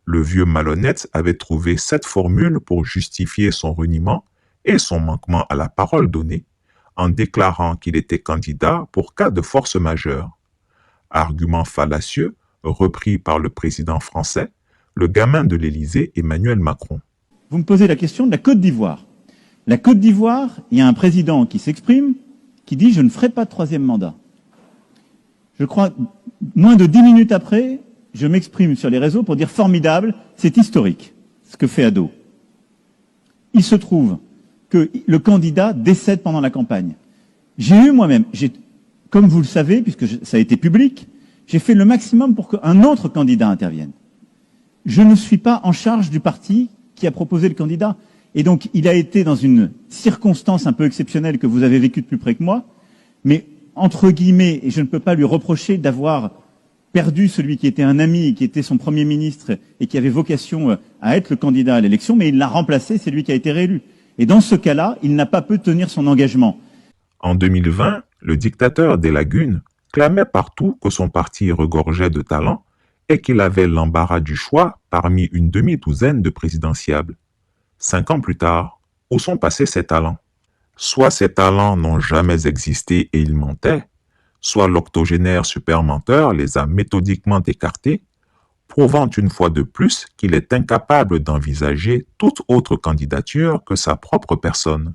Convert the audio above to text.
Le vieux malhonnête avait trouvé cette formule pour justifier son reniement et son manquement à la parole donnée, en déclarant qu'il était candidat pour cas de force majeure. Argument fallacieux repris par le président français, le gamin de l'Élysée, Emmanuel Macron. Vous me posez la question de la Côte d'Ivoire. La Côte d'Ivoire, il y a un président qui s'exprime, qui dit « je ne ferai pas de troisième mandat ». Je crois, moins de 10 minutes après, je m'exprime sur les réseaux pour dire « formidable, c'est historique, ce que fait Addo ». Il se trouve que le candidat décède pendant la campagne. J'ai eu moi-même, comme vous le savez, puisque ça a été public, j'ai fait le maximum pour qu'un autre candidat intervienne. Je ne suis pas en charge du parti qui a proposé le candidat. Et donc, il a été dans une circonstance un peu exceptionnelle que vous avez vécue de plus près que moi, mais entre guillemets, et je ne peux pas lui reprocher d'avoir perdu celui qui était un ami, qui était son Premier ministre et qui avait vocation à être le candidat à l'élection, mais il l'a remplacé, c'est lui qui a été réélu. Et dans ce cas-là, il n'a pas pu tenir son engagement. En 2020, le dictateur des lagunes clamait partout que son parti regorgeait de talent et qu'il avait l'embarras du choix parmi une demi-douzaine de présidentiables. 5 ans plus tard, où sont passés ces talents? Soit ces talents n'ont jamais existé et ils mentaient, soit l'octogénaire super menteur les a méthodiquement écartés, prouvant une fois de plus qu'il est incapable d'envisager toute autre candidature que sa propre personne.